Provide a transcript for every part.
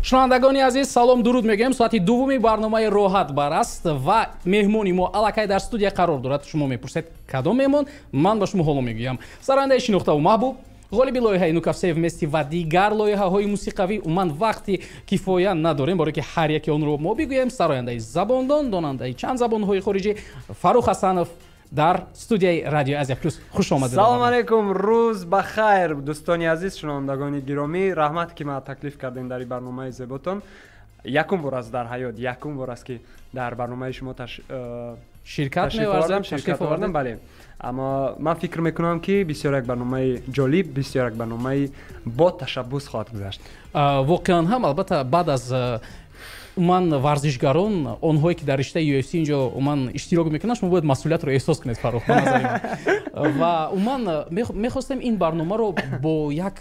шунавандагони азиз, салом дуруд мегӯем. Соати дуввуми барномаи роҳат бар аст ва меҳмони мо аллакай дар студия қарор дорад. Шумо мепурсед кадом меҳмон? Ман ба шумо ҳоло мегӯям. Сарояндаи шинохтаву маҳбуб, ғолиби лоиҳаи Нукав Севмести ва дигар лоиҳаҳои мусиқавӣ уман вақти кифоя надорем, барое ки ҳар яки онро мо бигӯем. Сарояндаи забондон, донандаи чанд забонҳои хориҷӣ Фарух Ҳасанов дар студияи радиои Азия Плюс хуш омадед. Салом алейкум, рӯз ба хайр дӯстони азиз, шунавандагони гиромӣ. Раҳмат ки ман таклиф кардем дар барномаи зеботон. Якум бор аст дар ҳаёт, якум бор аст ки дар барномаи шумо ширкат меварзам, ширкат овардам. Бале. Аммо ман фикр мекунам ки бисёр як барномаи ҷолиб, бисёр як барномаи бо ташаббус хоҳад гузашт. Воқеан ҳам албатта баъд аз уман варзишгарон, онҳое ки дар риштаи UFC инҷо уман иштирок мекунанд, шумо бояд масъулиятро эҳсос кунед, Фарух, ба назари ман. Ва уман мехостем ин барномаро бо як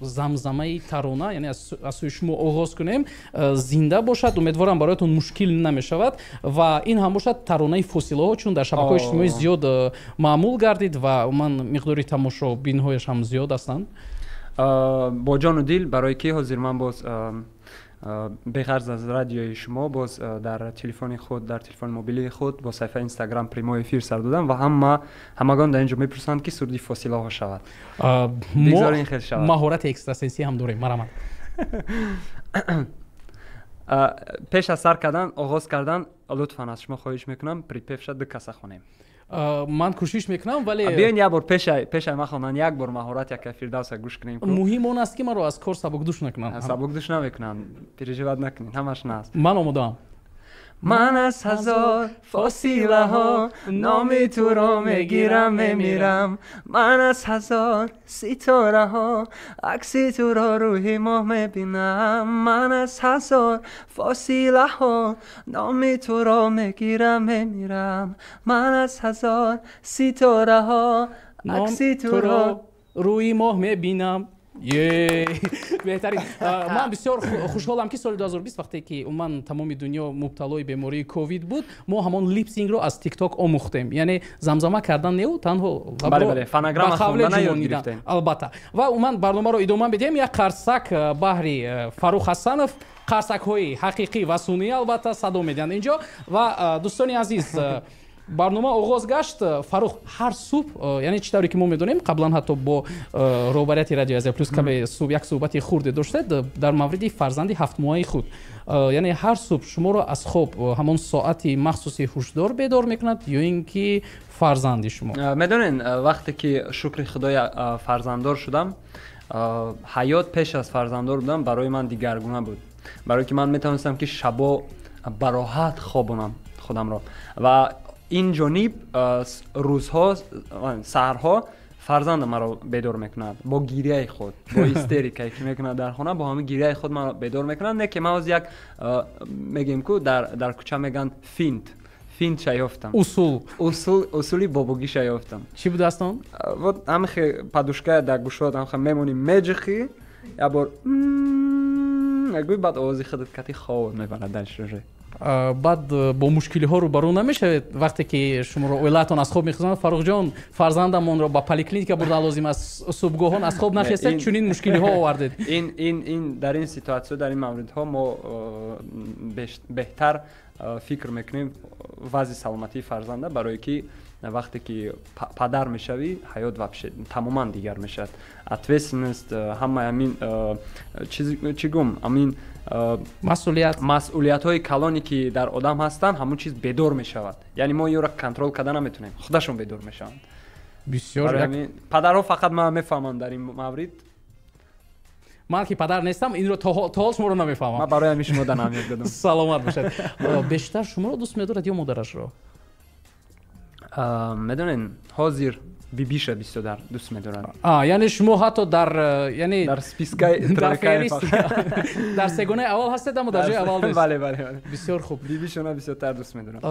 замзамаи тарона, яъне аз сӯи шумо оғоз кунем, зинда бошад, умедворам бароятон мушкил намешавад ва ин ҳам бошад таронаи фосилаҳо, чун дар шабакаҳои иҷтимоӣ зиёд маъмул гардид ва уман миқдори тамошобинҳояш ҳам зиёд ҳастанд. Бо ҷону дил, барои ки ҳозир ман боз беғарз аз радиои шумо боз дар телефони худ, дар телефони мобилии худ бо саҳифаи Инстаграм прямой эфир сар додам ва ҳамагон дар инҷо мепурсанд ки сурди фосилаҳо шавад. Бигзори ин хел шавад. Маҳорати экстрасенсӣ ҳам дорем, марамад. пеш аз сар кардан, оғоз кардан, лутфан аз шумо хоҳиш мекунам припевша ду каса хонем. Ман кӯшиш мекунам, вале биёин як бор пешай ман хонан як бор маҳорат яка Фирдавса гӯш кунем. Муҳим он аст ки маро аз кор сабукдӯш накунанд. Сабукдӯш намекунанд, переживат накунед, ҳамаш наст. Ман омодаам. من از هزار فاصله ها نام تو را میگیرم میمیرم. من از هزار ستاره ها عکس تو را روی ماه میبینم. من از هزار فاصله ها نام تو را میگیرم میمیرم. من از هزار ستاره ها عکس تو را روی ماه میبینم. بهترین. من بسیار خوشحالم که سال 2020 وقتی که من تمام دنیا مبتلای بیماری کووید بود، ما همون لیپسینگ رو از تیک تاک آموختیم. یعنی زمزمه کردن نه، تنها بله فنگرام خوندن یاد گرفتیم. البته. و من برنامه رو ادامه بدیم. یک قرصک بحری فاروق حسنов قرصک های حقیقی و سنی البته صدا میدن اینجا. و دوستانی عزیز، барнома оғоз гашт. Фарух, ҳар субҳ, яъне чӣ тавре ки мо медонем, қаблан ҳатто бо роҳбарияти радиои Азия Плюс каме як суҳбати хурде доштед дар мавриди фарзанди 7-моҳаи худ. Яъне ҳар субҳ шуморо аз хоб ҳамон соати махсуси ҳушдор бедор мекунад ё ин ки фарзанди шумо? медонед, вақте ки шукри худои фарзанддор шудам, ҳаёт пеш аз фарзанддор будам барои ман дигаргуна буд. Барое ки ман метавонистам ки шабо ба роҳат хобонам худамро ва ин ҷониб рӯзҳо, саҳрҳо фарзандам маро бедор мекунад бо гирияи худ, бо истерикае ки мекунад дар хона, бо ҳамин гирияи худ маро бедор мекунад. Не ки ман оз як мегем ку дар кӯча меган финт шаёфтам. усули бобогӣ шаёфтам. Чӣ будааст он? Вот ҳамихе падушкая дар гӯшот ҳамихе мемонӣ меҷихӣ, ябор ягӯи баъд овози худат кати хоб мебарад дар шӯре. баъд бо мушкилиҳо рӯбарӯ намешавед вақте ки шуморо оилаатон аз хоб мехӯзанд? Фарухҷон, фарзандамонро ба поликлиника бурда лозим аст субҳгоҳон аз хоб нахестед, чунин мушкилиҳо овардед. ин дар ин ситуатсия, дар ин мавридҳо мо беҳтар фикр мекунем вазъи саломатии фарзанда, барое ки вақте ки падар мешавӣ, ҳаёт вообще тамоман дигар мешавад. Ответственность, ҳамаи амин чӣ гум, амин масъулиятҳои калоне ки дар одам ҳастанд, ҳамон чиз бедор мешавад. Яъне мо инро контрол карда наметонем, худашон бедор мешаванд. Бисёр падарҳо фақат ман мефаҳманд дар ин маврид. Ман ки падар нестам, инро то ҳол шуморо намефаҳмам. Ман барои ҳамин шумо дар аҳамият додам. Саломат бошед. Бештар шуморо дӯст медорад ё модарашро? медонед, ҳозир бибиша бисёр дӯст медорад. Яъне шумо ҳатто дар яъне дар спискаи дар сегонаи аввал ҳастед, аммо дар ҷои аввал нест. бале. Бисёр хуб. Бибишона бисёртар дӯст медорад.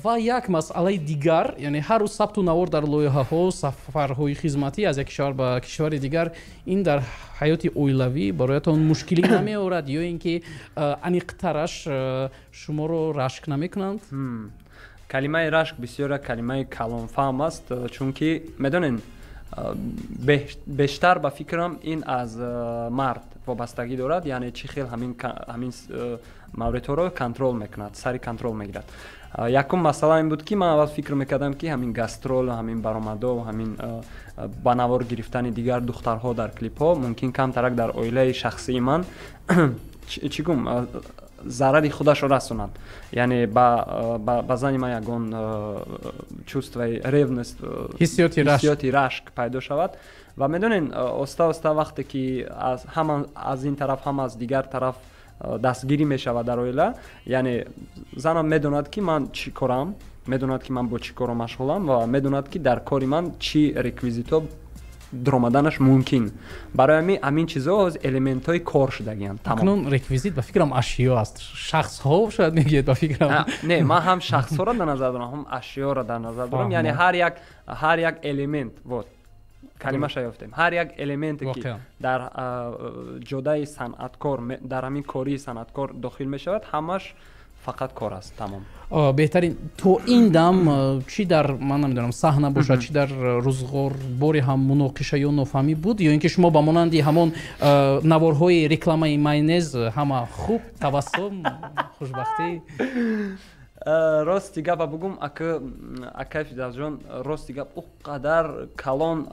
Ва як масъалаи дигар, яъне ҳар рӯз сабту навор дар лоиҳаҳо, сафарҳои хизматӣ аз як кишвар ба кишвари дигар, ин дар ҳаёти оилавӣ бароятон мушкилӣ намеорад ё ин ки аниқтараш шуморо рашк намекунанд? калимаи рашк бисёр калимаи калонфаҳм аст, чунки медонед бештар ба фикрам ин аз мард вобастагӣ дорад, яъне чӣ хел ҳамин мавридҳоро контрол мекунад, сари контрол мегирад. Якум масъала ин буд ки ман аввал фикр мекардам ки ҳамин гастрол, ҳамин баромадо, ҳамин ба навор гирифтани дигар духтарҳо дар клипҳо мумкин камтарак дар оилаи шахсии ман чӣ гум зарари худашро расонад. Яъне ба зани ман ягон чувствои ревност, ҳиссиёти рашк пайдо шавад. Ва медонен оста вақте ки ҳама аз ин тараф, ҳама аз дигар тараф дастгирӣ мешавад дар оила, яъне занам медонад ки ман чӣ корам, медонад ки ман бо чӣ коро машғулам ва медонад ки дар кори ман чӣ реквизитҳо дромаданаш мумкин. Барои ҳамин чизҳо элементҳои кор шудагианд. Акнун реквизит ба фикрам ашё аст. Шахсҳо шояд мегӯед ба фикрам. Не, ман ҳам шахсҳоро дар назар дорам, ҳам ашёро дар назар дорам. Яъне ҳар як элемент, вот калимаша ёфтем. Ҳар як элементе ки дар ҷодаи санъаткор, дар ҳамин кории санъаткор дохил мешавад, ҳамаш фақат кор аст. Тамом. Беҳтарин то ин дам чӣ дар ман намедонам саҳна бошад, чӣ дар рӯзгорбори ҳам муноқиша ё нофаҳмӣ буд, ё ин ки шумо ба монанди ҳамон наворҳои рекламаи майонез ҳама хуб, табассум, хушбахтӣ? Рости гапа бугум, акай Фидавҷон, рости гап о қадар калон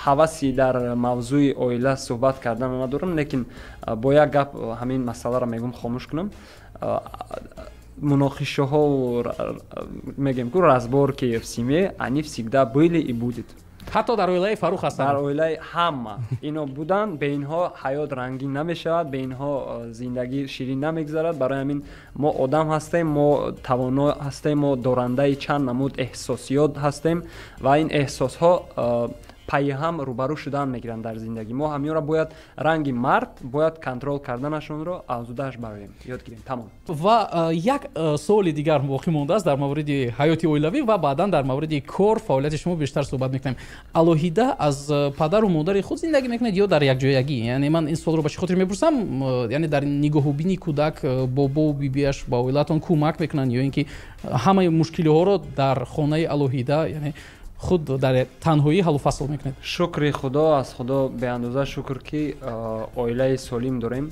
ҳаваси дар мавзӯи оила суҳбат кардан надорам, лекин бо як гап ҳамин масъаларо мегум хомӯш кунам. Муноқишаҳо мегем ку разборки в семье, они всегда были и будет. ҳатто дар оилаи Фарух ҳастанд. Дар оилаи ҳама ино будан, бе инҳо ҳаёт рангин намешавад, бе инҳо зиндагӣ ширин намегзарад. Барои ҳамин мо одам ҳастем, мо тавоно ҳастем, мо дорандаи чанд намуд эҳсосиёт ҳастем ва ин эҳсосҳо пайи ҳам рӯбарӯ шудан мегиранд дар зиндагӣ. Мо ҳамиёро бояд ранги мард, бояд контрол карданашонро авзудааш бароем ёд гирем. Тамом. Ва як суоли дигар боқӣ мондааст дар мавриди ҳаёти оилавӣ ва баъдан дар мавриди кор, фаъолияти шумо бештар суҳбат мекунем. Алоҳида аз падару модари худ зиндагӣ мекунед ё дар якҷоягӣ? Яъне ман ин суолро ба чӣ хотир мепурсам? Яъне дар нигоҳубини кӯдак бобу бибиаш ба оилаатон кӯмак мекунанд ё ин ки ҳамаи мушкилиҳоро дар хонаи алоҳида, яъне худ дар танҳоӣ ҳаллу фасл мекунед? Шукри Худо, аз Худо беандоза шукр ки оилаи солим дорем.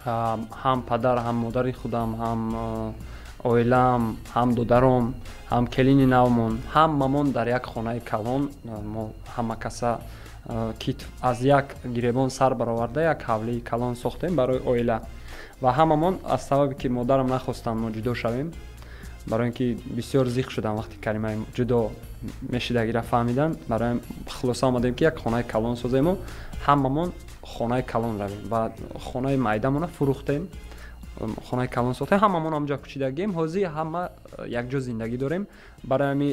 ҳам падар, ҳам модари худам, ҳам оилаам, ҳам додаром, ҳам келини навмон, ҳамамон дар як хонаи калон, мо ҳама каса ки аз як гиребон сар бароварда як ҳавлии калон сохтем барои оила. Ва ҳамамон аз сабаби ки модарам нахостанд мо ҷудо шавем, барои ин ки бисёр зиқ шудам вақти калимаи ҷудо мешидагиро фаҳмидан, барои хулоса омадем ки як хонаи калон созему, ҳамамон хонаи калон равем ва хонаи майдамона фурӯхтем, хонаи калон сохтем, ҳамамон ҳамҷо кӯчидагием, ҳозир ҳама якҷо зиндагӣ дорем. Барои ҳами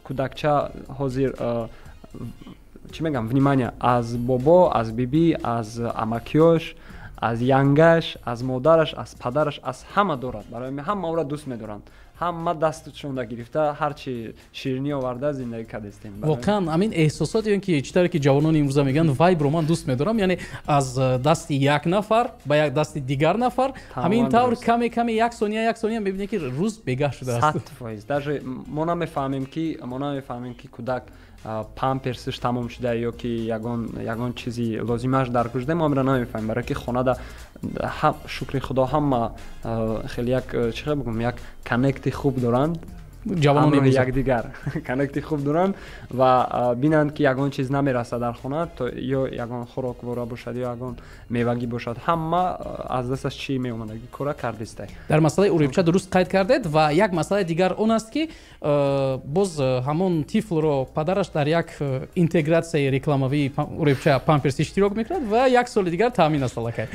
кӯдакча ҳозир чӣ мегам, внимание аз бобо, аз биби, аз амакиёш, аз янгаш, аз модараш, аз падараш, аз ҳама дорад. Барои ҳама ӯро дӯст медоранд. ҳама дастшонда гирифта ҳарчи ширинӣ оварда зиндагӣ кардестем. Воқеан ҳамин эҳсосоте ин ки чӣ тавре ки ҷавонони имрӯза мегӯянд вай бро ман дӯст медорам, яъне аз дасти як нафар ба як дасти дигар нафар, ҳамин тавр каме як сония мебинед ки рӯз бегаҳ шудааст. 100%. Даже мо намефаҳмем ки кӯдак памперсиш тамом шуда ё ки ягон чизи лозимааш дар кӯшда, мо амра намефаҳмем, барои ки хонада шукри Худо ҳама хеле як чӣ бигӯм, як коннекти хуб доранд. ҷавонони якдигар коннекти хуб доранд ва бинанд ки ягон чиз намерасад дар хона, то ё ягон хӯроквора бошад ё ягон мевагӣ бошад, ҳама аз дасташ чӣ меомадаги кора кардистай. Дар масъалаи уребча дуруст қайд кардед ва як масъалаи дигар он аст ки боз ҳамон тифлро падараш дар як интегратсияи рекламавии уребча памперс иштирок мекунад ва як соли дигар таъмин аст аллакай.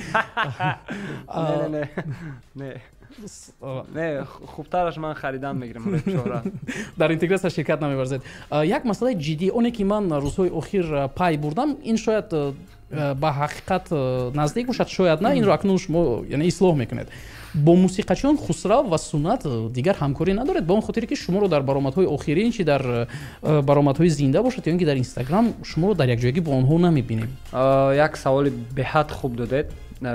Не, хубтараш ман харидан мегирам уребчаро. Дар интегратсия ширкат намеварзед. Як масъалаи ҷиддӣ оне ки ман рӯзҳои охир пай бурдам, ин шояд ба ҳақиқат наздик бошад, шояд на, инро акнун шумо яъне ислоҳ мекунед. Бо мусиқачиён Хусрав ва Сунат дигар ҳамкорӣ надоред, ба он хотире ки шуморо дар баромадҳои охирин чи дар баромадҳои зинда бошад ё ин ки дар Инстаграм шуморо дар якҷоягӣ бо онҳо намебинем? Як саволи беҳад хуб додед,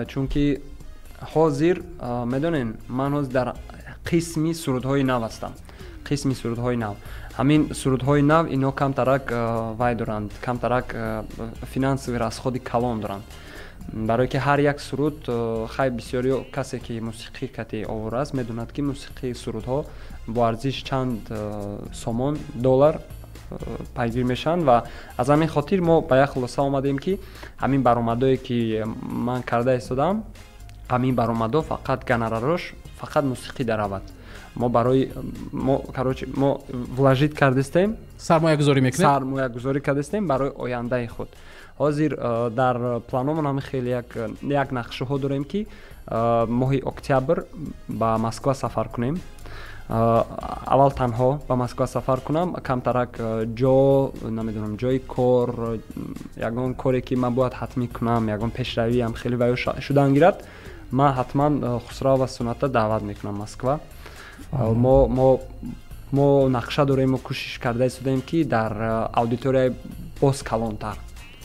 чунки ҳозир медонен ман ҳозир дар қисми сурудҳои нав ҳастам. қисми сурудҳои нав. Ҳамин сурудҳои нав ино камтарак вай доранд, камтарак финансови расходи калон доранд. Барое ки ҳар як суруд хай бисёри касе ки мусиқӣ кати овора аст медонад ки мусиқии сурудҳо бо арзиши чанд сомон доллар пайгир мешаванд ва аз ҳамин хотир мо ба як хулоса омадем ки ҳамин баромадое ки ман карда истодам, ҳамин баромадо фақат гонорарош фақат мусиқӣ даравад. мо барои мо вложит кардистем, сармоягузорӣ кардистем барои ояндаи худ. ҳозир дар планомон ҳамин хеле як нақшаҳо дорем ки моҳи октябр ба Москва сафар кунем. аввал танҳо ба Москва сафар кунам, камтарак намедонам ҷои кор, ягон коре ки ман бояд ҳатмӣ кунам, ягон пешравиам хеле ваё шудан гирад, ман ҳатман Хусрав ва Суната даъват мекунам Москва. мо нақша дорем, кӯшиш карда истодем ки дар аудиторияи боз калонтар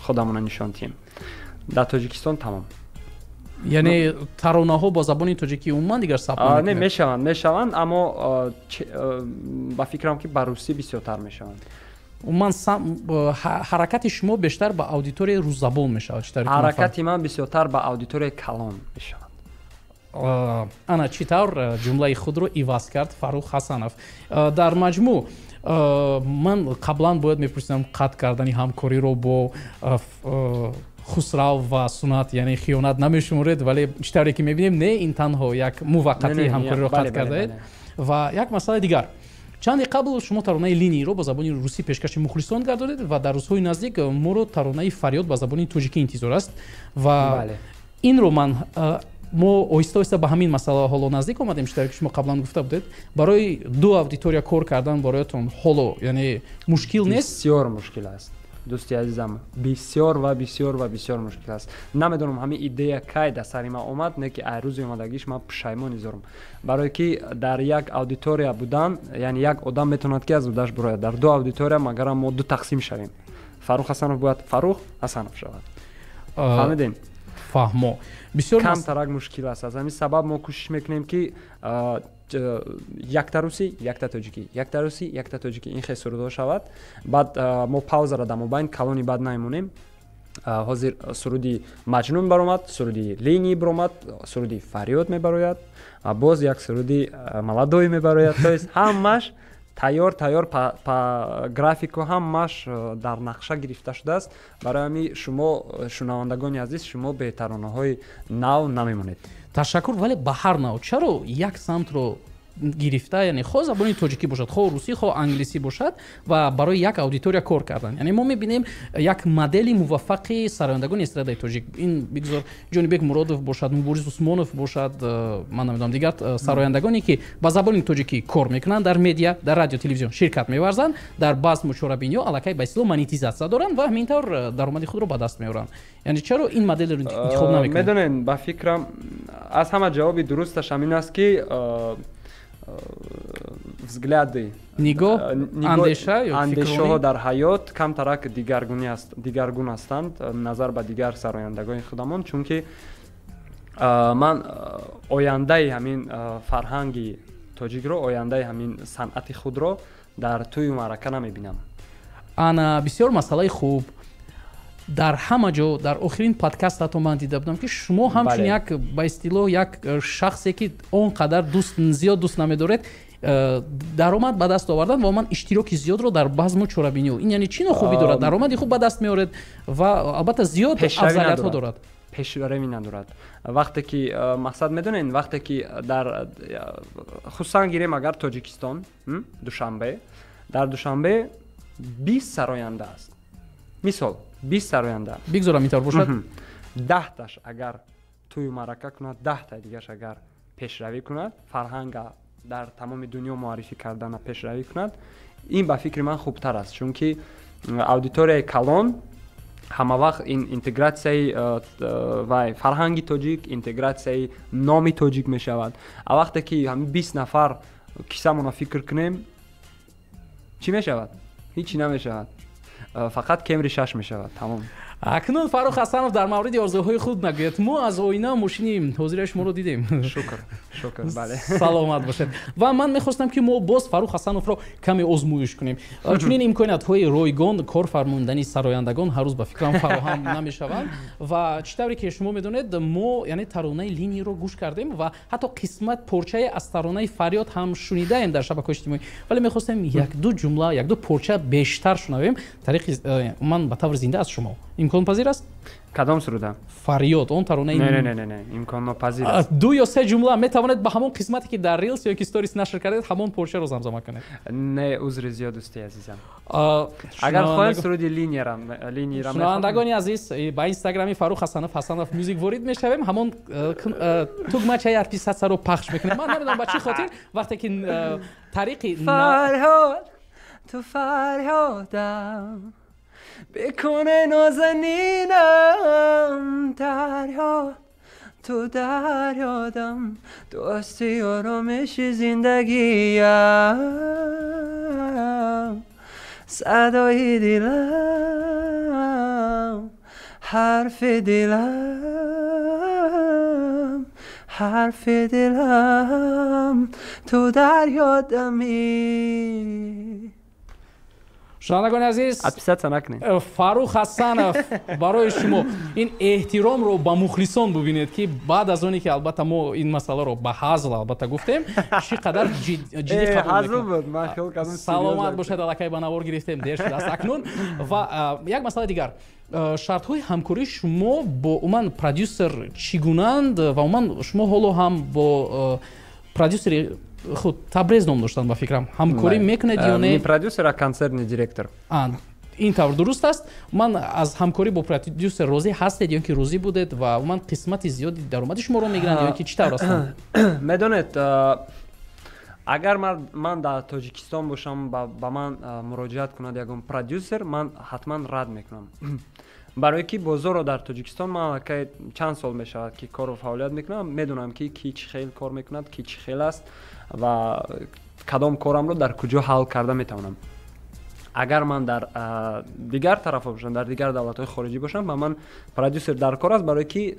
худамона нишон диҳем. Дар Тоҷикистон тамом. яъне таронаҳо бо забони тоҷикӣ умуман дигар сабт мешаванд, аммо ба фикрам ки ба русӣ бисёртар мешаванд. умуман ҳаракати шумо бештар ба аудиторияи рӯззабон мешавад? ҳаракати ман бисёртар ба аудиторияи калон мешавад. ана чӣ тавр ҷумлаи худро иваз кард Фаррух Ҳасанов. Дар маҷмӯъ ман қаблан бояд мепурсидам қатъ кардани ҳамкориро бо Хусрав ва Сунат, яъне хиёнат намешуморед, вале чӣ тавре ки мебинем не ин танҳо як муваққатии ҳамкориро қатъ кардаед. Ва як масъалаи дигар, чанди қабл шумо таронаи линииро ба забони русӣ пешкаши мухлисон гардонед ва дар рӯзҳои наздик моро таронаи фарёд ба забони тоҷикӣ интизор аст ва инро мо оҳиста ба ҳамин масъала ҳоло наздик омадем. Чӣ тавре ки шумо қаблан гуфта будед, барои ду аудитория кор кардан бароятон ҳоло яъне мушкил нест? Бисёр мушкил аст дӯсти азизам, бисёр мушкил аст. Намедонам ҳамин идея кай дар сари ман омад, не ки ай рӯзи омадагиш ман пушаймон изорам. Барое ки дар як аудитория будан, яъне як одам метавонад ки аз удаш бирояд дар ду аудитория, магарам мо ду тақсим шавем. Фаррух Ҳасанов бояд Фаррух Ҳасанов шавад. фаҳмидем? фаҳмо бисёр камтарак мушкил аст. Аз ҳамин сабаб мо кӯшиш мекунем ки якта русӣ, якта тоҷикӣ, якта русӣ, якта тоҷикӣ ин хел сурудҳо шавад. Баъд мо паузаро дар мобайн калони баъд намемонем. ҳозир суруди маҷнун баромад, суруди линии баромад, суруди фарёд мебарояд, боз як суруди маладой мебарояд. То есть ҳамаш тайёр па графико ҳамаш дар нақша гирифта шудааст. Барои ҳамин шумо шунавандагони азиз, шумо бе таронаҳои нав намемонед. Ташаккур, вале ба ҳар нав чаро як самтро гирифта, яъне хо забони тоҷикӣ бошад, хо русӣ, хо англисӣ бошад ва барои як аудитория кор кардан. Яъне мо мебинем як модели муваффақи сарояндагони эстрадаи тоҷик, ин бигзор Ҷонибек Муродов бошад, Муборис Усмонов бошад, ман намедонам дигар сарояндагоне ки ба забони тоҷикӣ кор мекунанд, дар медиа, дар радио телевизион ширкат меварзанд, дар базму чорабиниҳо аллакай ба истлоҳ монетизатсия доранд ва ҳамин тавр даромади худро ба даст меоранд. Яъне чаро ин моделро интихоб намекунед? Медонед, ба фикрам аз ҳама ҷавоби дурусташ ҳамин аст ки взгляды, нигоҳ, андешаҳо дар ҳаёт камтарак дигаргун ҳастанд назар ба дигар сарояндагони худамон, чунки ман ояндаи ҳамин фарҳанги тоҷикро, ояндаи ҳамин санъати худро дар тӯю маърака намебинам. Ана бисёр масъалаи хуб. Дар ҳама ҷо, дар охирин подкаст ҳатто ман дида будам ки шумо ҳамчун як ба истилоҳ як шахсе ки он қадар зиёд дӯст намедоред, даромад ба даст овардан ва ман иштироки зиёдро дар базму чорабиниҳо, ин яъне чӣ нохубӣ дорад? Даромади хуб ба даст меоред ва албатта зиёд афзалиятҳо дорад. пешравӣ надорад. Вақте ки мақсад медонед, вақте ки дар хусусан гирем агар Тоҷикистон, Душанбе, дар Душанбе 20 сароянда аст. Мисол 20 сароянда. Бигзорам интавр бошад. 10 таш агар тӯю маърака кунад, 10 та дигаш агар пешравӣ кунад, фарҳанга дар тамоми дунё муаррифӣ кардана пешравӣ кунад, ин ба фикри ман хубтар аст, чунки аудиторияи калон ҳамавақт ин интегратсияи вай фарҳанги тоҷик, интегратсияи номи тоҷик мешавад. А вақте ки ҳамин 20 нафар кисамона фикр кунем, чӣ мешавад? Ҳичи намешавад. Фақат кемри шаш мешавад. Тамом. акнун Фарух Ҳасанов дар мавриди орзуҳои худ нагӯяд. мо аз оина мошини ҳозираи шуморо дидем. шукр бале. саломат бошед. ва ман мехостам ки мо боз Фарух Ҳасановро каме озмӯиш кунем. чунин имкониятҳои ройгон кор фармондани сарояндагон ҳар рӯз ба фикрам фароҳам намешаванд ва чӣ тавре ки шумо медонед мо яъне таронаи линиро гӯш кардем ва ҳатто қисмат порчае аз таронаи Фарёд ҳам шунидаем дар шабакаҳои иҷтимоӣ, вале мехостем як-ду ҷумла, як-ду порча бештар шунавем тариқи ман ба таври зинда аз шумо. имконпазир аст? кадом суруда? Фарёд он таронаи не имконнопазир аст. ду ё се ҷумла метавонед ба ҳамон қисмате ки дар Reels ё ки Stories нашр кардед ҳамон порчаро замзама кунед. не узри зиёд дӯсти азизам. агар хоҳед суруди линияра шунавандагони азиз ба инстаграми Фарух Ҳасанов Music ворид мешавем, ҳамон тугмачаи арписатсаро пахш мекунем. ман намедонам ба чӣ хотир вақте ки тариқи Фарҳод ту фарҳодам бикуне нозанинам дарёд ту дарёдам дӯсти оромиши зиндагиям садои дилам ҳарфи дилам ҳарфи дилам ту дарёдами. шунавандагони азиз, адписатсия накунед. Фарух Ҳасанов барои шумо ин эҳтиромро ба мухлисон бубинед ки баъд аз оне ки албатта мо ин масъаларо ба ҳазл албатта гуфтем, чӣ қадар ҷиддӣ қабул мекунед. саломат бошед, аллакай ба навор гирифтем, дер шудааст акнун. ва як масъалаи дигар, шартҳои ҳамкории шумо бо уман продюсер чӣ гунанд ва уман шумо ҳоло ҳам бо продюсери худ Табрез ном доштанд ба фикрам ҳамкорӣ мекунед ё не? Продюсер а концертный директор. ин тавр дуруст аст. ман аз ҳамкорӣ бо продюсер розӣ ҳастед ё ки розӣ будед ва уман қисмати зиёди даромади шуморо мегиранд ё ки чӣ тавр астанд? медонед агар ман дар Тоҷикистон бошам ба ман муроҷиат кунад ягон продюсер, ман ҳатман рад мекунам. барое ки бозорро дар Тоҷикистон ман аллакай чанд сол мешавад ки кору фаъолият мекунам, медонам ки ки чӣ хел кор мекунад, ки чӣ хел аст ва кадом корамро дар куҷо ҳал карда метавонам. агар ман дар дигар тарафа бошам, дар дигар давлатҳои хориҷӣ бошам, ба ман продюсер дар кор аст, барое ки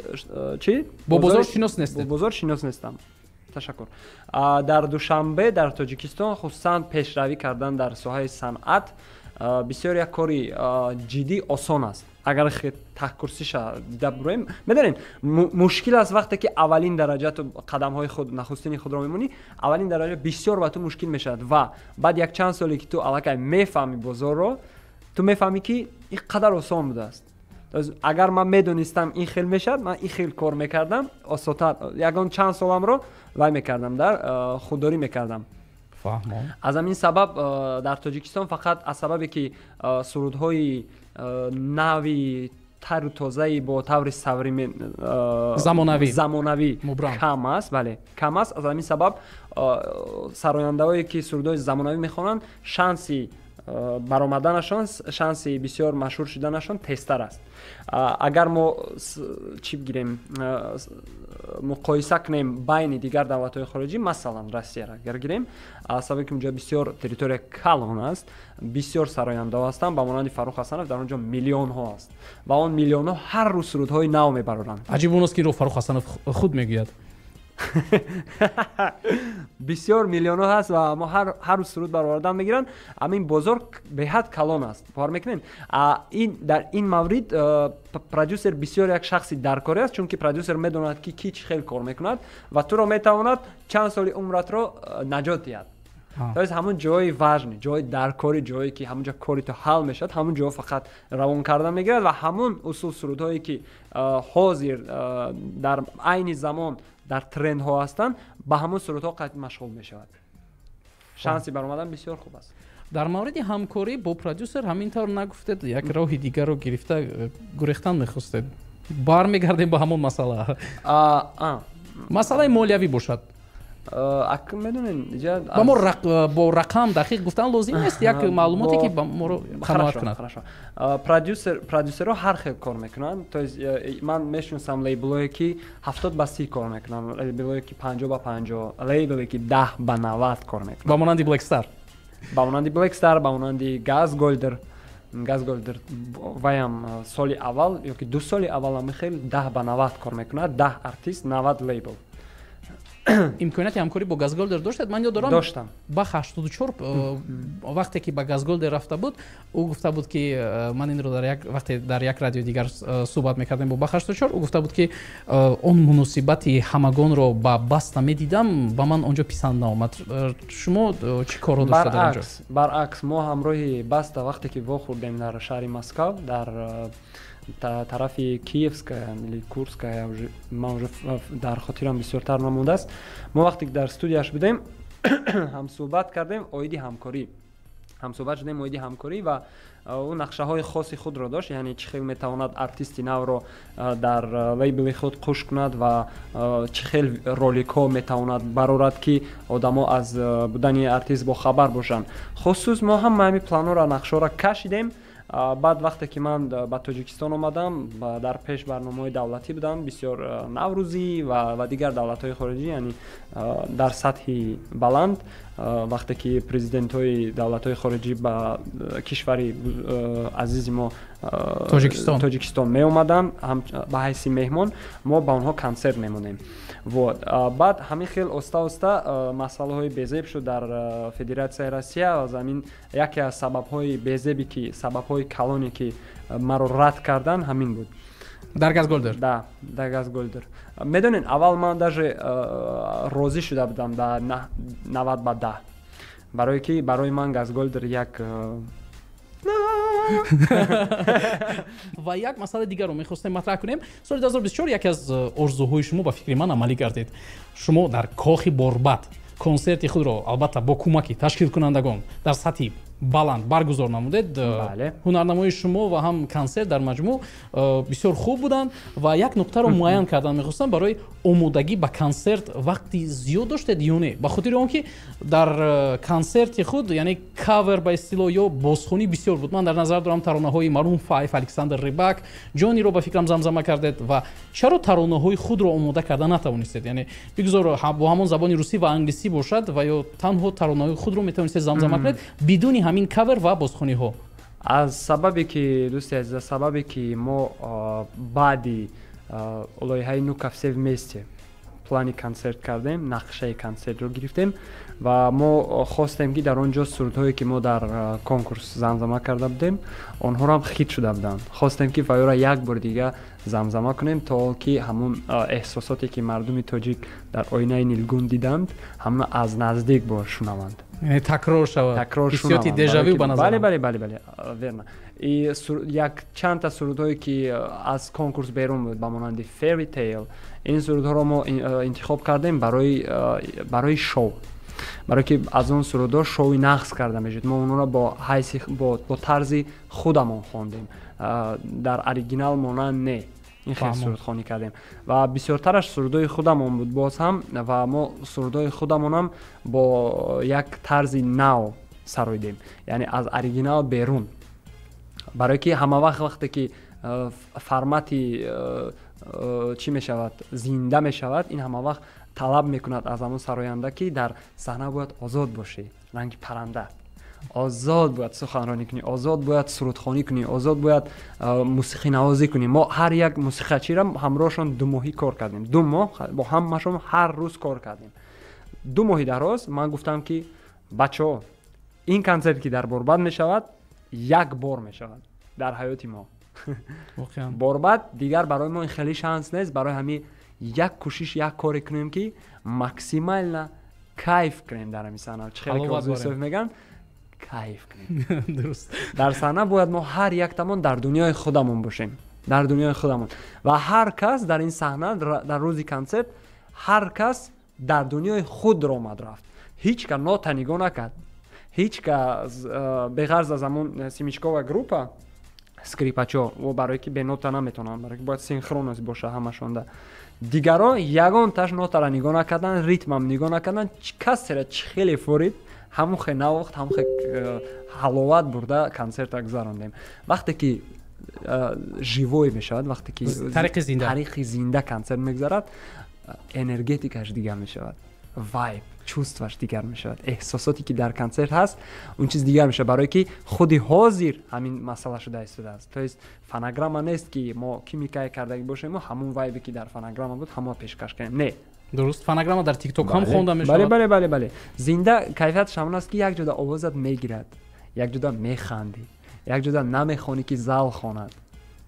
чӣ бо бозор шинос нестед. бо бозор шинос нестам. ташаккур. дар Душанбе дар Тоҷикистон хусусан пешравӣ кардан дар соҳаи санъат бисёр як кори ҷиддӣ осон аст. агар таҳкурсиша дида буроем, медонед мушкил аст вақте ки аввалин дараҷа ту қадамҳои худ нахустини худро мемонӣ, аввалин дараҷа бисёр ба ту мушкил мешавад ва баъд як чанд соле ки ту аллакай мефаҳмӣ бозорро, ту мефаҳмӣ ки ин қадар осон будааст. агар ман медонистам ин хел мешавад, ман ин хел кор мекардам, осонтар ягон чанд соламро вай мекардам, дар худдорӣ мекардам. аз ҳамин сабаб дар Тоҷикистон фақат аз сабабе ки сурудҳои нави тару тозаи бо таври замонавӣ кам аст, бале кам аст. аз ҳамин сабаб сарояндаҳое ки сурудҳои замонавӣ мехонанд, шанси баромаданашон, шанси бисёр машҳур шуданашон тезтар аст. агар мо чӣ бигирем, муқоиса кунем байни дигар давлатҳои хориҷӣ, масалан Россияро агар гирем, сабаби ки унҷо бисёр территория калон аст, бисёр сарояндаҳо ҳастанд, ба монанди Фарух Ҳасанов дар онҷо миллионҳо аст ва он миллионҳо ҳар рӯз сурудҳои нав мебароранд. аҷиб он аст ки инро Фарух Ҳасанов худ мегӯяд. бисёр миллионҳо ҳаст ва мо ҳар рӯз суруд баровардан мегиранд. ҳамин бозор беҳад калон аст. бовар мекунем дар ин маврид продюсер бисёр як шахси даркорӣ аст, чунки продюсер медонад ки ки чӣ хел кор мекунад ва туро метавонад чанд соли умратро наҷот диҳад. то есть ҳамон ҷои важни, ҷои даркорӣ, ҷое ки ҳамонҷо кори то ҳал мешавад, ҳамон ҷо фақат равон карда мегирад ва ҳамон усул сурудҳое ки ҳозир дар айни замон дар трендҳо ҳастанд, ба ҳамон сурудҳо қайд машғул мешавад. шанси баромадан бисёр хуб аст. дар мавриди ҳамкорӣ бо продюсер ҳамин тавр нагуфтед, як роҳи дигарро гирифта гурехтан мехостед. бармегардем ба ҳамон масъала. масъалаи молиявӣ бошад. медонен ба мо бо рақам дақиқ гуфтан лозим нест, як маълумоте ки ба моро қаноат кунад. продюсерҳо ҳар хел кор мекунанд. То есть ман мешунасам лейблое ки 70 ба 30 кор мекунанд, лейблое ки 50 ба 50, лейбле ки 10 ба 90 кор мекунанд. ба монанди Black Star, ба монанди Black Star, ба монанди Gas Golder, Газголдер ваям соли аввал ёки 2 соли аввал ҳам хел 10 ба 90 кор мекунад, 10 артист 90 лейбл. имконияти ҳамкорӣ бо Газголдер доштед? Ман ёд дорам Доштам. ба 84 вақте ки ба Газголдер рафта буд, ӯ гуфта буд ки ман инро вақте дар як радиои дигар суҳбат мекардем бо ба 84, ӯ гуфта буд ки он муносибати ҳамагонро ба баста медидам, ба ман онҷо писанд наомад. шумо чӣ корро дошта дар онҷо? Баръакс, мо ҳамроҳи баста вақте ки вохӯрдем дар шаҳри Москав, дар тарафи Киевская или Курская, ман уже дар хотирам бисёртар намудааст. Мо вақте ки дар студияш будем ҳамсӯҳбат кардем оиди ҳамкорӣ. ҳамсӯҳбат шудем оиди ҳамкорӣ ва ӯ нақшаҳои хоси худро дошт, яъне чӣ хел метавонад артисти навро дар лейбли худ қуш кунад ва чӣ хел роликҳо метавонад барорад ки одамо аз будани артист бохабар бошанд. Хусус мо ҳама ҳамин планҳоро нақшаҳоро кашидем. Баъд вақте ки ман ба Тоҷикистон омадам, дар пеш барномаҳои давлатӣ будам, бисёр Наврӯзӣ ва дигар давлатҳои хориҷӣ, яъне дар сатҳи баланд, вақте ки президентҳои давлатҳои хориҷӣ ба кишвари азизи мо Тоҷикистон меомаданд ба ҳайси меҳмон, мо ба онҳо консерт мемонем. Баъд ҳамин хел оста масъалаҳои безеб шуд дар Федератсияи Россия. Замин яке аз сабабҳои безеби ки сабабҳои калоне ки маро рад кардан ҳамин буд. Дар Газголдер? Да, дар Газголдер. Медонед, аввал ман даже розӣ шуда будам да 90 ба 10. Барое ки барои ман Газголдер як ва як масъалаи дигарро мехостем матраҳ кунем. Соли 2024 яке аз орзуҳои шумо ба фикри ман амалӣ гардид. Шумо дар кохи Борбад консерти худро албатта бо кӯмаки ташкилкунандагон дар сатҳи баланд баргузор намудед. ҳунарнамои шумо ва ҳам консерт дар маҷмӯъ бисёр хуб буданд ва як нуқтаро муайян кардан мехостам. Барои омодагӣ ба консерт вақти зиёд доштед ё не? ба хотири он ки дар консерти худ, яъне кавер ба истилоҳ ё бозхонӣ бисёр буд. Ман дар назар дорам таронаҳои Марун 5, Александр Рыбак, ҷониро ба фикрам замзама кардед. ва чаро таронаҳои худро омода карда натавонистед? Яъне бигузор бо ҳамон забони русӣ ва англисӣ бошад ва ё танҳо таронаҳои худро метавонистед замзама кунед бидуни ҳамин кавер ва бозхониҳо. Аз сабабе ки дӯсти азиз, сабабе ки мо баъди лоиҳаи «Нука все вместе» плани консерт кардем, нақшаи консертро гирифтем ва мо хостем ки дар он ҷо сурудҳое ки мо дар конкурс замзама карда будем, онҳоро ҳам хит шуда буданд. Хостем ки ваёра як бор дига замзама кунем, то ки ҳамон эҳсосоте ки мардуми тоҷик дар оинаи Нилгун диданд, ҳамна аз наздик шунаванд. Такрор шавад. ҳиссиёти дежавю ба назар. Бале, верно. И як чанд та сурудҳое ки аз конкурс берун буд ба монанди Fairy Tale, ин сурудҳоро мо интихоб кардем барои шоу. Барое ки аз он сурудҳо шоуи нақс карда мешуд. Мо онро бо тарзи худамон хондем. Дар оригинал монанд не. ин хел сурудхонӣ кардем ва бисёртараш сурудҳои худамон буд боз ҳам ва мо сурудҳои худамонам бо як тарзи нав сароидем, яъне аз оригинал берун. Барое ки ҳама вақте ки формати чӣ мешавад, зинда мешавад, ин ҳама вақт талаб мекунад аз ҳамон сароянда ки дар саҳна бояд озод бошӣ, ранги парранда. озод бояд суханронӣ кунӣ, озод бояд сурудхонӣ кунӣ, озод бояд мусиқинавозӣ кунӣ. Мо ҳар як мусиқачиро ҳамроҳшон 2 моҳӣ кор кардем. 2 моҳ бо ҳамашон ҳар рӯз кор кардем. 2 моҳи дароз ман гуфтам ки бачаҳо, ин консерт ки дар Борбад мешавад, як бор мешавад дар ҳаёти мо. Борбад дигар барои мо ин хеле шанс нест, барои ҳамин як кӯшиш, як коре кунем ки максимально кайф кунем дар ҳамин саҳна. Чӣ хеле ки меган кайф кунем. Дуруст. Дар саҳна бояд мо ҳар яктамон дар дунёи худамон бошем. Дар дунёи худамон. Ва ҳар кас дар ин саҳна, дар рӯзи консерт, ҳар кас дар дунёи худ омад рафт. Ҳеҷ ка нота нигоҳ накард. Ҳеҷ ка беғарз аз ҳамон Семичкова группа скрипачо, барое ки бе нота наметавонанд, барое ки бояд синхронность боша ҳамашонда. Дигарон ягонташ нотаро нигоҳ накардан, ритмам нигоҳ накардан, касера чӣ хеле форид, ҳамон хе навохт, ҳамон хе ҳаловат бурда консерта гузарондем. Вақте ки живой мешавад, вақте ки тариқи зинда консерт мегузарад, энергетикаш дигар мешавад. вайб чувстваш дигар мешавад, эҳсосоте ки дар концерт ҳаст он чиз дигар мешавад, барое ки худи ҳозир ҳамин масъала шуда истодааст. То есть фонограмма нест ки мо кимикае кардаги бошем, мо ҳамон вайбе ки дар фонограмма буд ҳамон пешкаш кунем. Не, дуруст, фонограмма дар TikTok ҳам хонда мешавад. Бале. Зинда кайфиятш ҳамон аст ки як ҷода овозат мегирад, як ҷода механди, як ҷода намехонӣ ки зал хонад.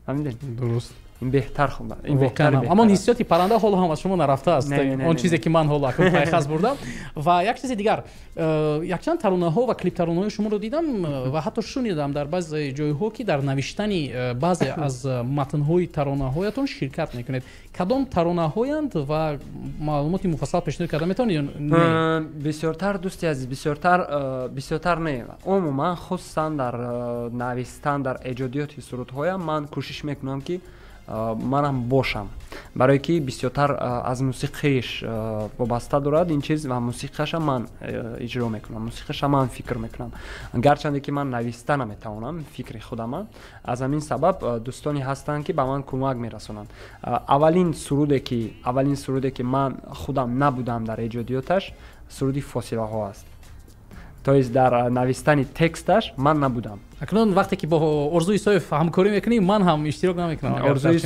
Ҳамин дуруст. ин беҳтар хонад. Ин беҳтар. Аммо ҳиссиёти парранда ҳол ҳам аз шумо нарафтааст. Он чизе ки ман ҳол акун пайхаз бурдам. Ва як чизи дигар, якчанд таронаҳо ва клиптаронаҳои шуморо дидам ва ҳатто шунидам дар баъзе ҷойҳо ки дар навиштани баъзе аз матнҳои таронаҳоятон ширкат мекунед. Кадом таронаҳоянд ва маълумоти муфассал пешниҳод карда метавонед? Бисёртар дӯсти азиз, бисёртар не. Умуман хусусан дар навистан, дар эҷодиёти сурудҳоям ман кӯшиш мекунам ки манам бошам, барое ки бисёртар аз мусиқиш вобаста дорад ин чиз ва мусиқаша ман иҷро мекунам, мусиқаша ман фикр мекунам, гарчанде ки ман нависта наметавонам фикри худама. Аз ҳамин сабаб дӯстоне ҳастанд ки ба ман кӯмак мерасонанд. Аввалин суруде ки ман худам набудам дар эҷодиёташ, суруди фосилаҳо аст. То есть дар навистани тексташ ман набудам. Акнун вақте ки бо Орзуи Исоев ҳамкорӣ мекунем, ман ҳам иштирок намекунам. Орзуи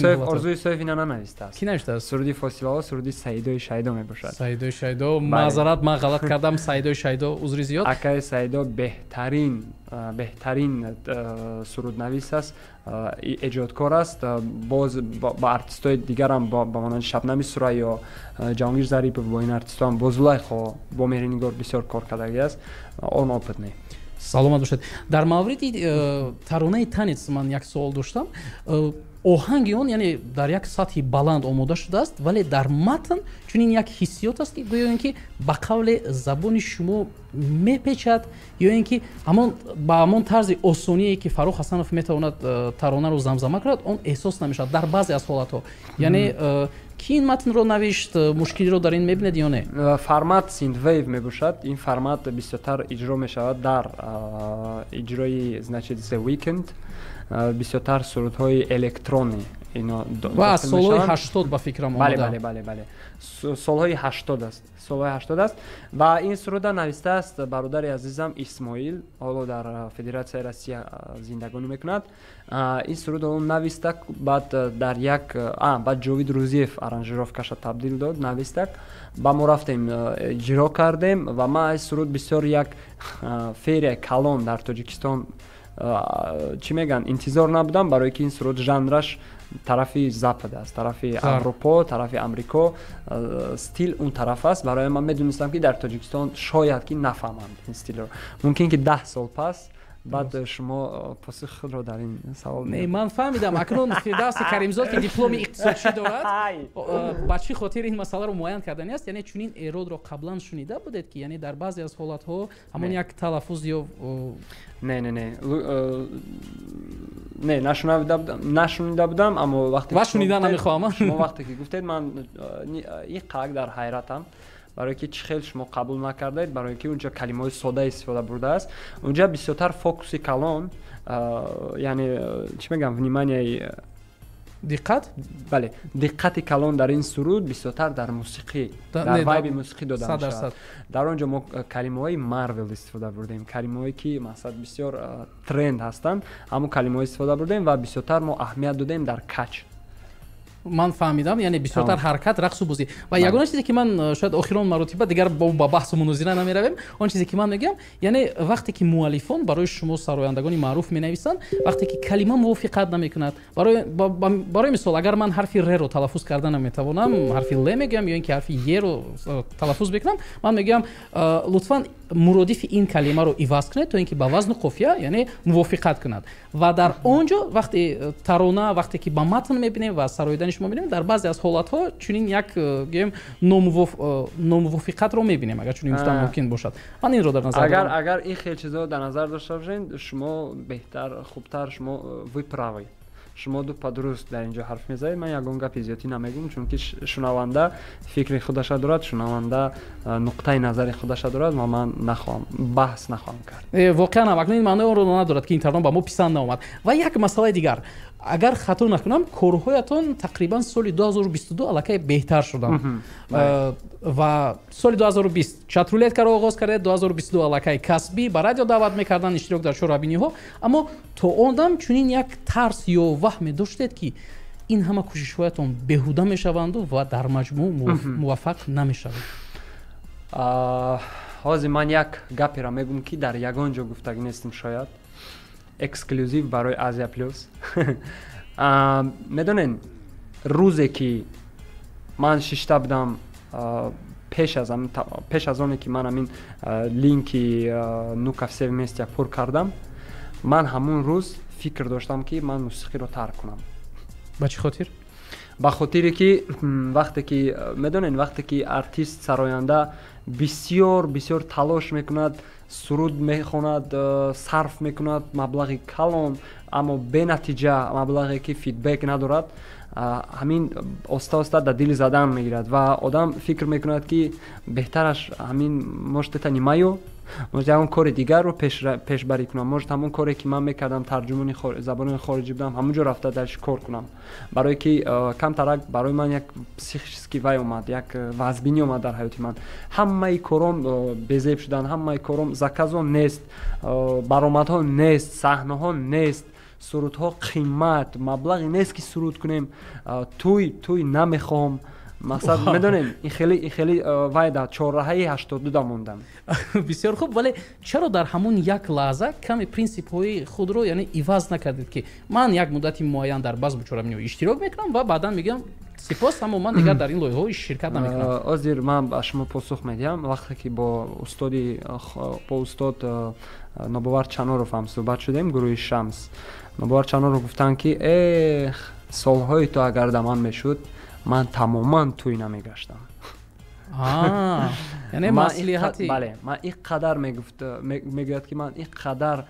Исоев ина нанавистааст. Ки навиштааст? Суруди фосилаҳо суруди Саидои Шайдо мебошад. Саидои Шайдо, маъзарат, ман ғалат кардам. Саидои Шайдо, узри зиёд. Акаи Саидо беҳтарин суруднавис аст, эҷодкор аст. Боз ба артистои дигарам ба монанди Шабнами Сурай ё Ҷаҳонгир Зарипов бо ин артистоам Бозулайхо бо Меҳринигор бисёр кор кардагӣ аст. Он опытный. Саломат бошед. Дар мавриди таронаи танец ман як суол доштам. Оҳанги он яъне дар як сатҳи баланд омода шудааст, вале дар матн чунин як ҳиссиёт аст ки гӯё ин ки ба қавле забони шумо мепечад ё ин ки ба ҳамон тарзи осоние ки Фаррух Ҳасанов метавонад таронаро замзама кунад, он эҳсос намешавад дар баъзе аз ҳолатҳо. Яъне ки ин матнро навишт, мушкилиро дар ин мебинед ё не? Формат синтвейв мебошад. Ин формат бисёртар иҷро мешавад дар иҷрои значит The Weeknd, бисёртар сурудҳои электронӣ ино ва аз солҳои 80 ба фикрам омада. Бале. Солҳои 80 аст. Солҳои 80 аст ва ин суруда навистааст бародари азизам Исмоил, ҳоло дар Федератсияи Россия зиндагонӣ мекунад. Ин суруда он нависта, баъд дар як баъд Ҷовид Рӯзиев аранжировкаша табдил дод, нависта. Ба мо рафтем иҷро кардем ва ман ин суруд бисёр як ферия калон дар Тоҷикистон чӣ меган интизор набудам, барое ки ин суруд жанраш тарафи запад аст, тарафи Аврупо, тарафи Амрико, стил он тараф аст. Барое ман медонистам ки дар Тоҷикистон шояд ки нафаҳманд ин стилро. Мумкин ки 10 сол пас баъд шумо посухи худро дар ин савол не ман фаҳмидам. Акнун Фирдавси Каримзод ки дипломи иқтисодшӣ дорад, ба чӣ хотир ин масъаларо муайян кардани аст? Яъне чунин эродро қаблан шунида будед ки яъне дар баъзе аз ҳолатҳо ҳамон як талаффуз ё не нашунида будам, аммо вақте ва шунида намехоҳам. Шумо вақте ки гуфтед ман ин қадр дар хайратам, барое ки чӣ хел шумо қабул накардаед, барое ки унҷа калимаҳои сода истифода бурдааст. Унҷа бисёртар фокуси калон, яъне чӣ мегам, вниманияи диққат? Бале, диққати калон дар ин суруд бисёртар дар мусиқӣ, дар вайби мусиқӣ дода мешавад. Дар онҷо мо калимаҳои Марвел истифода бурдем, калимаҳое ки масалан бисёр тренд ҳастанд, ҳамон калимаҳо истифода бурдем ва бисёртар мо аҳамият додем дар кач. Ман фаҳмидам, яъне бисёртар ҳаракат, рақсу бозӣ. Ва ягона чизе ки ман шояд охирон маротиба дигар ба баҳсу мунозира намеравем, он чизе ки ман мегӯям, яъне вақте ки муаллифон барои шумо сарояндагони маъруф менависанд, вақте ки калима мувофиқат намекунад, барои мисол агар ман ҳарфи р-ро талаффуз карда наметавонам, ҳарфи л мегӯям ё ин ки ҳарфи е-ро талаффуз мекунам, ман мегӯям лутфан муродифи ин калимаро иваз кунед, то ин ки ба вазну қофия, яъне мувофиқат кунад. Ва дар онҷо вақте тарона, вақте ки ба матн мебинем ва сароидани шумо мебинем, дар баъзе аз ҳолатҳо чунин як гӯем номувофиқатро мебинем, агар чунин гуфтан мумкин бошад. Ман инро дар назар дорам. Агар ин хел чизо дар назар дошта бошед, шумо беҳтар, хубтар, шумо вы правы. Шумо ду падруст дар инҷо ҳарф мезанед. Ман ягон гапи зиёдӣ намегӯям, чунки шунаванда фикри худаша дорад, шунаванда нуқтаи назари худаша дорад ва ман нахоҳам баҳс нахоҳам кард. Воқеан акнун ин маънои онро надорад ки ин тарона ба мо писанд наомад. Ва як масъалаи дигар, агар хато накунам корҳоятон тақрибан соли 2022 аллакай беҳтар шуданд ва соли 2020 чатрулеткаро оғоз кардед, 2022 аллакай касбӣ ба радио даъват мекардан, иштирок дар чорабиниҳо, аммо то он дам чунин як тарс ё ваҳме доштед ки ин ҳама кӯшишҳоятон беҳуда мешаванду ва дар маҷмӯъ муваффақ намешавед? ҳозир ман як гаперо мегӯм ки дар ягон ҷо гуфтагӣ нестим, шояд эксклюзив барои Азия Плюс. Медонен рӯзе ки ман шишта будам, пеш аз оне ки ман ҳамин линки Нукавсев Вместе пур кардам, ман ҳамун рӯз фикр доштам ки ман мусиқиро тарк кунам. ба чӣ хотир? ба хотире ки вақте ки медонен вақте ки артист сароянда бисёр талош мекунад, суруд мехонад, сарф мекунад маблағи калон, аммо бенатиҷа, маблағе ки фидбек надорад, ҳамин оста дар дили задан мегирад ва одам фикр мекунад ки беҳтараш ҳамин может эта нимаю, может ягон кори дигарро пешбарӣ кунам, может ҳамон коре ки ман мекардам, тарҷумони забонони хориҷӣ будам, ҳамонҷо рафта дарш кор кунам, барое ки камтарак барои ман як психический вай омад, як вазбинӣ омад дар ҳаёти ман. ҳамаи кором безеб шудан, ҳамаи кором заказо нест, баромадҳо нест, саҳнаҳо нест, сурудҳо қимат, маблағи нест ки суруд кунем, туй намехоҳам. мақсад медонем ин хеле вай дар чорраҳаи 82 мондам. бисёр хуб, вале чаро дар ҳамун як лаҳза каме принсипҳои худро яъне иваз накардед ки ман як муддати муайян дар баъз чорабиниҳо иштирок мекунам ва баъдан мегӯям сипос, аммо ман дигар дар ин лоиҳаҳо ширкат намекунам. ҳозир ман ба шумо посух медиҳам. Вақте ки бо устод Нобовар Чаноров ҳам суҳбат шудем, гурӯҳи Шамс, Нобовар Чаноров гуфтанд ки солҳои то агар дар ман мешуд, ман тамоман туй намегаштам. яъне маслиҳати бале, ман ин қадар мегӯяд ки ман ин қадар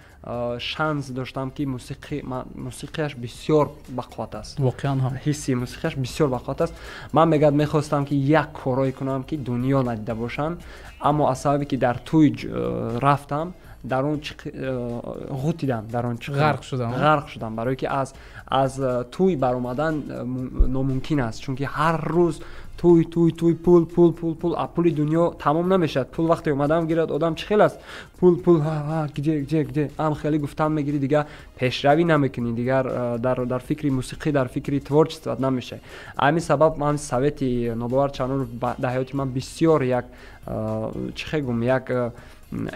шанс доштам ки мусиқияш бисёр бақувват аст. воқеан ҳам ҳисси мусиқияш бисёр бақувват аст. ман мегӯяд мехостам ки як корое кунам ки дунё надида бошанд, аммо аз сабабе ки дар туй рафтам, дар он ғутидам, дар он ғарқ шудам, барое ки аз туй баромадан номумкин аст, чунки ҳар рӯз туй пул, а пули дунё тамом намешад. Пул вақте омадам гирад, одам чӣ хел аст, пул где ам хеле гуфтан мегири, дигар пешравӣ намекунӣ, дигар дар фикри мусиқӣ, дар фикри творчестват намешавӣ. ҳамин сабаб ман совети Нобовар Чаноров дар ҳаёти ман бисёр як як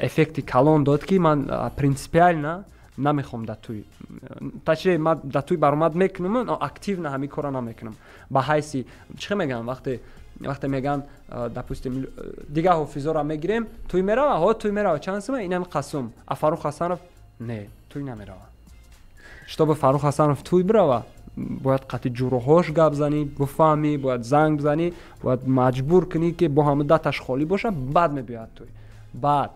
эффекти калон дод ки ман принципиально намехоҳам дар туй. Ташри ман дар туй баромад мекунам, но активно ҳамин кора намекунам. Ба ҳайси чӣ мегӯям, вақте мегӯям допустим дигар ҳофизоро мегирем, туй мерава, туй мерава, чанд сум инам қасум. А Фарух Ҳасанов не, туй намерава. Чтобы Фарух Ҳасанов туй бирава, бояд қати ҷурӯҳош гап занӣ, буфаҳмӣ, бояд занг занӣ, бояд маҷбур кунӣ ки бо ҳама даташ холӣ боша, баъд мебиёяд туй. Баъд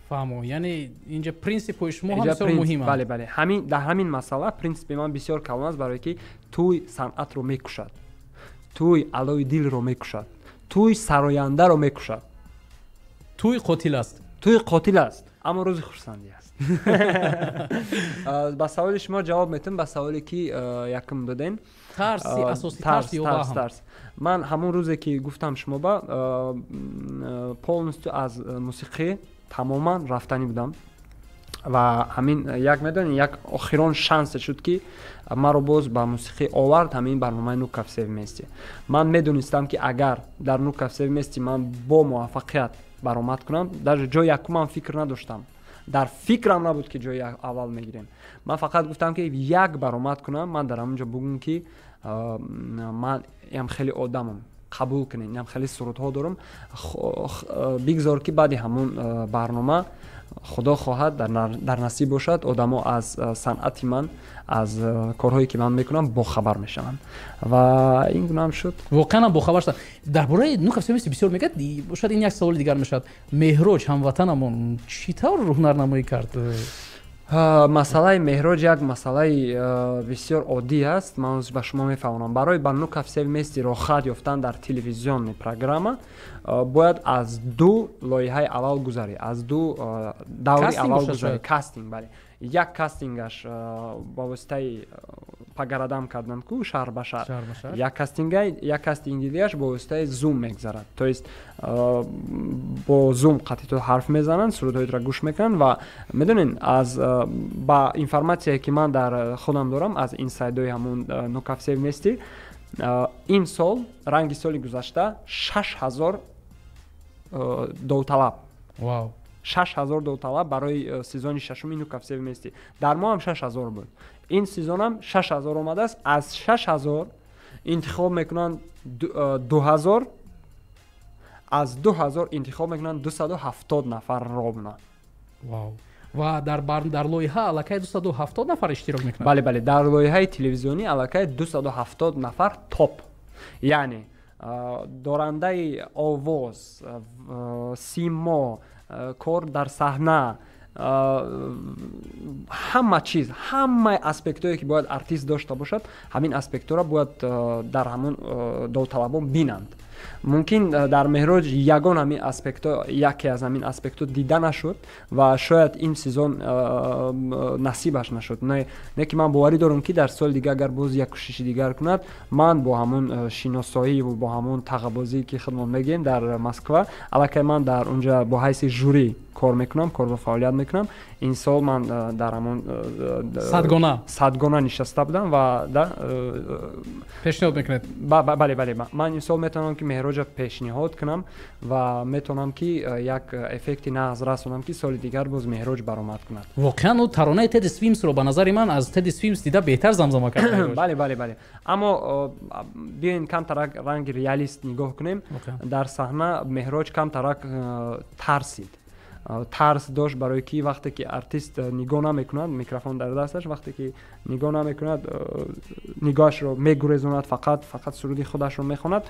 фаҳмо, яъне инҷа принсипҳои шумо ҳам бисёр муҳиманд. Бале, дар ҳамин масъала принсипи ман бисёр калон аст, барое ки туй санъатро мекушад, туй алои дилро мекушад, туй сарояндаро мекушад. Туй қотил аст. Туй қотил аст, аммо рӯзи хурсандӣ аст. ба саволи шумо ҷавоб метам, ба саволе ки якум доден. Тарси асоси тарс ё ваҳм. Ман ҳамон рӯзе ки гуфтам шумо ба полностью аз мусиқӣ тамоман рафтанӣ будам ва ҳамин як медонӣ як охирон шансе шуд ки маро боз ба мусиқӣ овард ҳамин барномаи Нукавсев Вместе. Ман медонистам ки агар дар Нукавсев Вместе ман бо муваффақият баромад кунам, дар ҷои якумам фикр надоштам, дар фикрам набуд ки ҷои аввал мегирем. Ман фақат гуфтам ки як баромад кунам, ман дар ҳамонҷо бугум ки ман ям хеле одамам, қабул кунед, ям хеле сурудҳо дорам, бигзор ки баъди ҳамон барнома худо хоҳад дар насиб бошад одамо аз санъати ман, аз корҳое ки ман мекунам бохабар мешаванд ва ин гунаам шуд. воқеан бохабар шудам. дар бораи Нукавсев Вместе бисёр мегӯяд, бошад ин як саволи дигар мешавад. Меҳроҷ ҳамватанамон чӣ тавр ҳунарнамоӣ кард? масъалаи меҳроҷ як масъалаи бисёр оддӣ аст. ман ба шумо мефаҳмонам, барои ба Нукавсев Вместе рохат ёфтан дар телевизионни программа бояд аз ду лоиҳаи аввал гузарӣ, аз ду даври аввал гузарӣ, кастинг. Бале, як кастингаш ба воситаи пагарадам кардан ку шаҳр ба шаҳр, як кастинги дигааш ба воситаи зум мегзарад. То есть бо зум қатито ҳарф мезананд, сурудҳоятро гӯш мекунанд ва медонен аз ба информатсие ки ман дар худам дорам аз инсайдҳои ҳамун нукафсев нести, ин сол ранги соли гузашта 6000 довталаб. Вау. 6000 довталаб барои сезони шашуми нукафсев нести. Дар мо ҳам 6000 буд. ин сезонам 6000 омадааст. аз 6000 интихоб мекунанд 2000, аз 2000 интихоб мекунанд 270 нафар робна. Вау. ва дар лоиҳа аллакай 270 нафар иштирок мекунанд. Бале, бале, дар лоиҳаи телевизионӣ аллакай 270 нафар топ. Яъне дорандаи овоз, симо, кор дар саҳна, ҳама чиз, ҳамаи аспектҳое ки бояд артист дошта бошад, ҳамин аспектҳоро бояд дар ҳамун довталабон бинанд. мумкин дар меҳроҷ ягон ҳамин аспектҳо, яке аз ҳамин аспектҳо дида нашуд ва шояд ин сезон насибаш нашуд. Не ки ман боварӣ дорам ки дар соли дигар агар боз як кӯшиши дигар кунад, ман бо ҳамун шиносоӣ ва бо ҳамун тағабозӣ ки хидмат мегӯем дар Москва, аллакай ман дар унҷа бо ҳайси жюри кор мекунам, кор ва фаъолият мекунам. ин сол ман дар ҳамон садгона нишаста будам ва пешниҳод мекунед? Бале, бале, ман ин сол метавонам ки меҳроҷа пешниҳод кунам ва метавонам ки як эффекти нағз расонам ки соли дигар боз меҳроҷ баромад кунад. воқеан ӯ таронаи Теди Свимсро ба назари ман аз Теди Свимс дида беҳтар замзама кард. бале, бале, бале. аммо биёин камтарак ранги реалист нигоҳ кунем. дар саҳна меҳроҷ камтарак тарсид. тарс дошт, барои ки вақте ки артист нигоҳ намекунад, микрофон дар дасташ, вақте ки нигоҳ намекунад, нигоҳашро мегурезонад, фақат суруди худашро мехонад,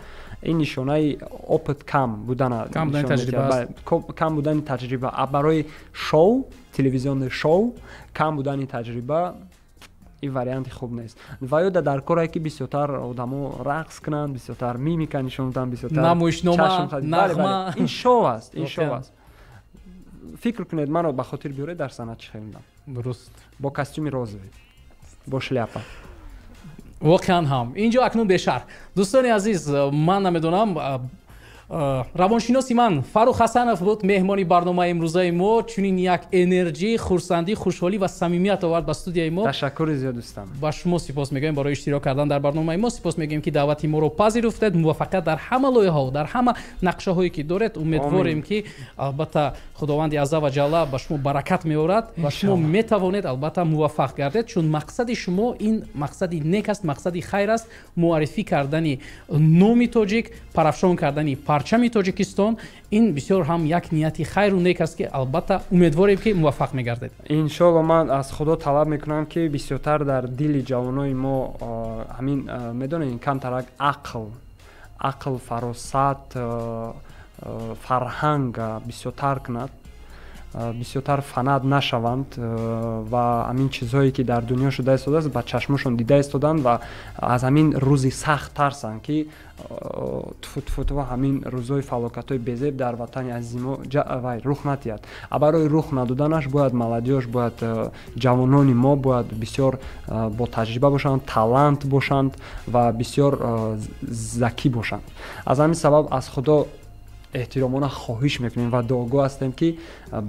ин нишонаи опит кам будани таҷриба. Барои шоу, телевизиони шоу, кам будани таҷриба ин варианти хуб нест. ва ёда дар корае ки бисёртар одамо рақс кунанд, бисёртар мимика нишон доданд, бисёртар намоишнома, нағма. ин шоу аст, ин шоу аст. фикр кунед, маро ба хотир биёред дар санъат чӣ хелидам. дуруст. бо костюми розовӣ, бо шляпа. воқеан ҳам. инҷо акнун бешаҳр. дӯстони азиз, ман намедонам, равоншиноси ман Фарух Ҳасанов буд меҳмони барномаи имрӯзаи мо. чунин як энерҷӣ, хурсандӣ, хушҳолӣ ва самимият овард ба студияи мо. ташаккури зиёд дӯстам. ба шумо сипос мегӯем барои иштирок кардан дар барномаи мо. сипос мегӯем ки даъвати моро пазируфтед. муваффақият дар ҳама лоиҳаҳо, дар ҳама нақшаҳое ки доред. умедворем ки албатта худованди азза ва ҷалла ба шумо баракат меорад ва шумо метавонед албатта муваффақ гардед, чун мақсади шумо ин мақсади нек аст, мақсади хайр аст. муаррифӣ кардани номи тоҷик, парафшон кардани парчами Тоҷикистон, ин бисёр ҳам як нияти хайру нек аст ки албатта умедворем ки муваффақ мегардед. иншоалло ман аз худо талаб мекунам ки бисёртар дар дили ҷавонои мо ҳамин медонед камтарак ақл, фаросат, фарҳанг бисёртар кунад, бисёртар фанад нашаванд ва ҳамин чизҳое ки дар дунё шуда истодааст ба чашмошон дида истоданд ва аз ҳамин рӯзи сахт тарсанд ки тфу ҳамин рӯзҳои фалокатҳои безеб дар ватани азизи мо рух натиҳад. барои рух надоданаш бояд маладёш, бояд ҷавонони мо бояд бисёр бо таҷриба бошанд, талант бошанд ва бисёр закӣ бошанд. аз ҳамин сабаб аз худо эҳтиромона хоҳиш мекунем ва дуогӯ ҳастем ки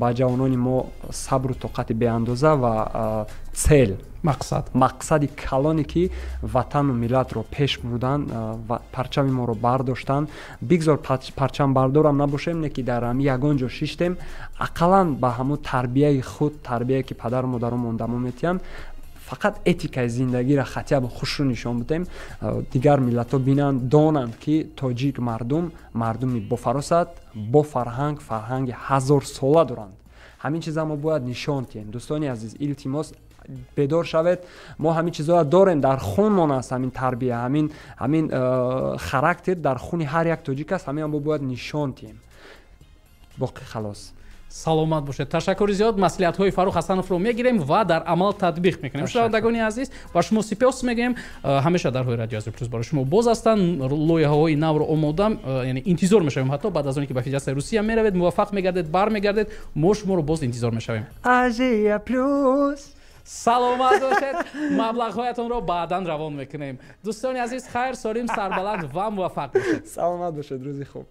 ба ҷавонони мо сабру тоқати беандоза ва цел, мақсади калоне ки ватану миллатро пеш бурданд ва парчами моро бардоштанд. бигзор парчамбардорам набошем, не ки дар ҳамин ягон ҷо шиштем, ақаллан ба ҳамун тарбияи худ, тарбияе ки падару модару мондамо метиҳанд, фақат этикаи зиндагиро хатя ба хушрӯ нишон будем. дигар миллатҳо бинанд, донанд ки тоҷик мардуми бофаросат, бо фарҳанги ҳазорсола доранд. ҳамин чиза мо бояд нишон диҳем. дӯстони азиз, илтимос бедор шавед. мо ҳамин чизҳоро дорем, дар хунмон аст ҳамин тарбия, ҳамин характер дар хуни ҳар як тоҷик аст. ҳамин мо бояд нишон диҳем. боқӣ халос. саломат бошед. Ташаккури зиёд. маслиҳатҳои Фаррух Ҳасановро мегирем ва дар амал татбиқ мекунем. шунавандагони азиз, ба шумо сипёс мегӯем. ҳамеша дарҳои радиои Азиз Плюс барои шумо боз ҳастанд. лоиҳаҳои навро омода, яъне интизор мешавем. ҳатто баъд аз оне ки ба Федератсияи Русия меравед, муваффақ мегардед, бармегардед, мо шуморо боз интизор мешавем. Азия Плюс. саломат бошед. маблағҳоятонро баъдан равон мекунем. дӯстони азиз, хайр, солим, сарбаланд ва муваффақ бошед. Саломат бошед, рӯзи хуб.